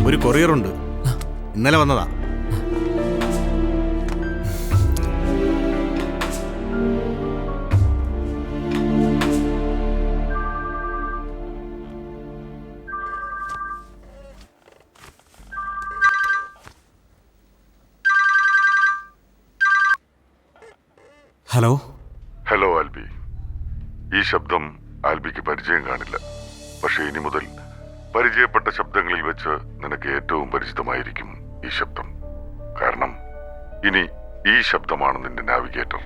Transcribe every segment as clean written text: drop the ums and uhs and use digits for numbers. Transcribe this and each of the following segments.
ഒരു കൊറിയറുണ്ട്, ഇന്നലെ വന്നതാ. ഹലോ. ഹലോ ആൽബി. ഈ ശബ്ദം ആൽബിക്ക് പരിചയം കാണില്ല. പക്ഷെ ഇനി മുതൽ പരിചയപ്പെട്ട ശബ്ദങ്ങളിൽ വെച്ച് നിനക്ക് ഏറ്റവും പരിചിതമായിരിക്കും ഈ ശബ്ദം. കാരണം ഇനി ഈ ശബ്ദമാണ് നിന്റെ നാവിഗേറ്റർ.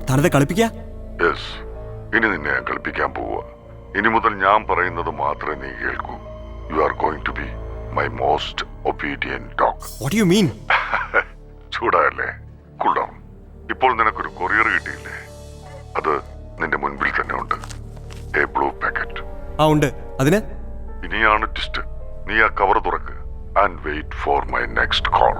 താനത്തെ കളിപ്പിക്കാ? യെസ്, ഇനി നിന്നെ ഞാൻ കളിപ്പിക്കാൻ പോവുക. ഇനി മുതൽ ഞാൻ പറയുന്നത് മാത്രമേ നീ കേൾക്കൂ. You are going to be my most obedient dog. What do you mean? ചൂടായല്ലേ? Cool down. ഇപ്പോൾ നിനക്കൊരു കൊറിയർ കിട്ടിയില്ലേ? അത് നിന്റെ മുൻപിൽ തന്നെ ഉണ്ട്. A blue packet. ഉണ്ട്. അതിന് ഇനിയാണ് ട്വിസ്റ്റ്. നീ ആ കവർ തുറക്ക് and wait for my next call.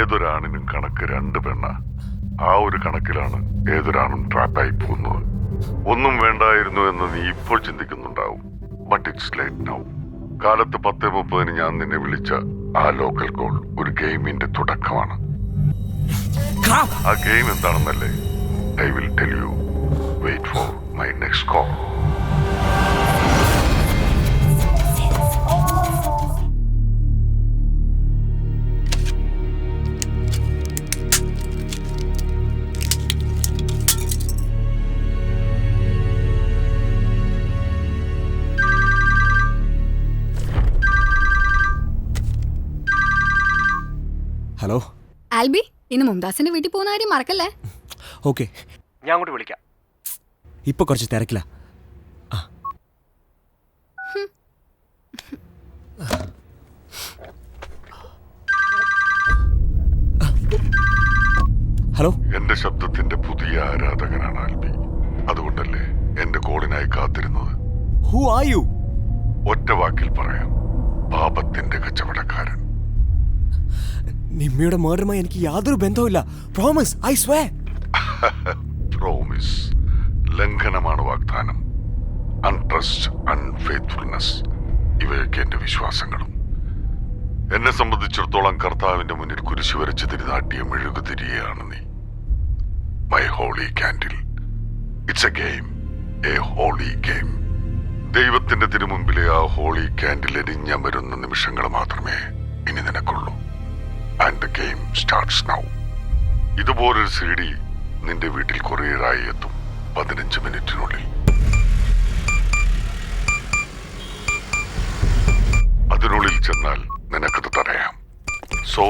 ഏതൊരാണിനും കണക്ക് രണ്ട് പെണ്ണ. ആ ഒരു കണക്കിലാണ് ഏതൊരാണും ട്രാപ്പായി പോകുന്നത്. ഒന്നും വേണ്ടായിരുന്നു എന്ന് നീ ഇപ്പോൾ ചിന്തിക്കുന്നുണ്ടാവും. But it's late now. കാലത്ത് 10:30 ഞാൻ നിന്നെ വിളിച്ച ആ ലോക്കൽ കോൾ ഒരു ഗെയിമിന്റെ തുടക്കമാണ്. ആ ഗെയിം എന്താണെന്നല്ലേ? I will tell you. Wait for my next call. Hello Albi, ഇന്ന് മുംതാസിന്റെ വീട്ടിൽ പോകുന്ന കാര്യം മറക്കല്ലേ? ഓക്കെ, ഞാൻ അങ്ങോട്ട് വിളിക്കാം. ഇപ്പൊ കുറച്ച് തിരക്കില്ല. ഹലോ. എന്റെ ശബ്ദത്തിന്റെ പുതിയ ആരാധകനാണ് ആൽബി. അതുകൊണ്ടല്ലേ എന്റെ കോളിനായി കാത്തിരുന്നത്. Who are you? ഒറ്റ വാക്കിൽ പറയാം, പാപത്തിന്റെ കച്ചവടക്കാരൻ. നിമ്മയുടെ മർഡറുമായി എനിക്ക് യാതൊരു ബന്ധവുമില്ല. Promise, I swear. പ്രോമിസ് ലംഘനമാണ് വാഗ്ദാനം. അൺട്രസ്റ്റ്, അൺഫെയ്ത്ത്ഫുൾനെസ്, ഇവയൊക്കെ എന്റെ വിശ്വാസങ്ങളും. എന്നെ സംബന്ധിച്ചിടത്തോളം കർത്താവിന്റെ മുന്നിൽ കുരിശു വരച്ച് തിരുനാട്ടിയ മെഴുകുതിരിയാണ് നീ. My holy candle. It's a game, a holy game. ദൈവത്തിന്റെ തിരുമുമ്പിലെ ആ ഹോളി കാൻഡിൽ എരിഞ്ഞമരുന്ന നിമിഷങ്ങൾ മാത്രമേ ഇനി നിനക്കുള്ളൂ. And the game starts now. ഇതുപോലൊരു CD നിന്റെ വീട്ടിൽ കൊറിയറായി എത്തും 15 മിനിറ്റിനുള്ളിൽ. അതിനുള്ളിൽ ചെന്നാൽ നിനക്കത് തടയാം. So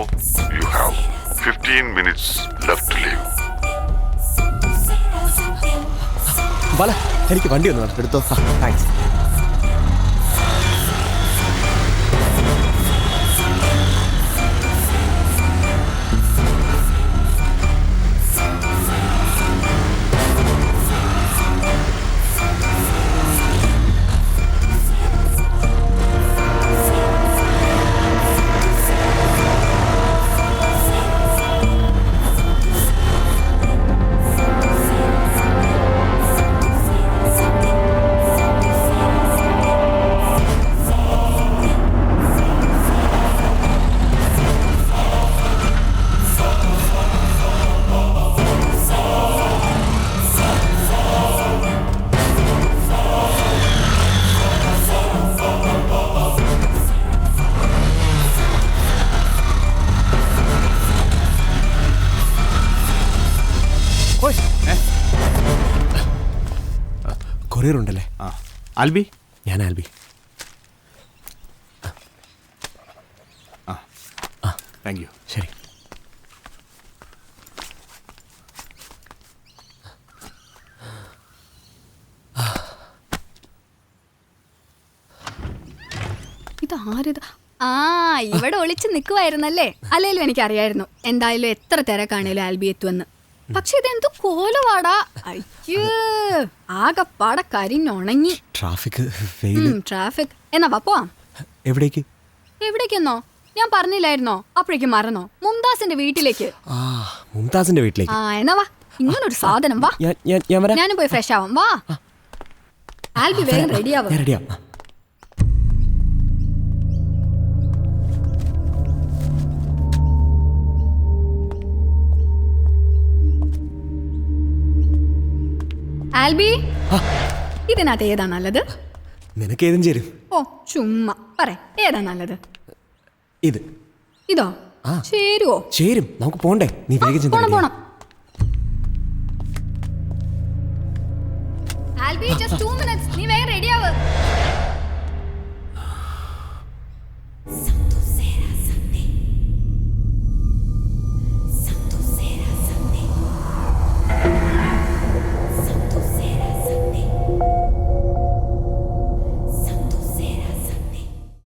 you have 15 minutes left to live. എനിക്ക് വണ്ടി ഒന്ന് എടുത്തോ. താങ്ക്സ്. കൊറിയർ ഉണ്ടല്ലേ? ആ ആൽബി. ഞാൻ ആൽബി. Thank you. ശരി. ഇത് ആരിത്? ആ, ഇവിടെ ഒളിച്ച് നിൽക്കുമായിരുന്നല്ലേ? അല്ലേലും എനിക്കറിയായിരുന്നു എന്തായാലും എത്ര തിരക്കാണേലും ആൽബി എത്തുമെന്ന്. പക്ഷെ ഇതെന്തോ കോലുവാടാ. അയ്യോ, ആകെപ്പാട കരിഞ്ഞുണങ്ങി. Traffic traffic. എന്നാ വാ പോവാം. എവിടേക്ക്? എവിടേക്കെന്നോ ഞാൻ പറഞ്ഞില്ലായിരുന്നോ? അപ്പോഴേക്കും മറന്നോ? മുംതാസിന്റെ വീട്ടിലേക്ക്. ആ, മുംതാസിന്റെ വീട്ടിലേക്ക്. ആ, എന്നാ വാ. ഇങ്ങനൊരു സാധനം വാ. ഞാൻ വരാം. ഞാനും പോയി ഫ്രഷ് ആവാം. വാ ആൽബി, വേഗം റെഡിയാവും. ഞാൻ റെഡിയാവും. ആൽബി, ഇതിനകത്ത് ഏതാ നല്ലത്? നിനക്ക് ഏതും ചേരും. ഓ ചുമ്മാ പറ, ഏതാ നല്ലത്? ഇത്. ഇതോ? ആ. ചേരുവോ? ചേരും. നമുക്ക് പോണ്ടേ? നീ വേഗം പോണം പോണം. Albi, just 2 minutes. നീ വേഗം റെഡിയാവ്.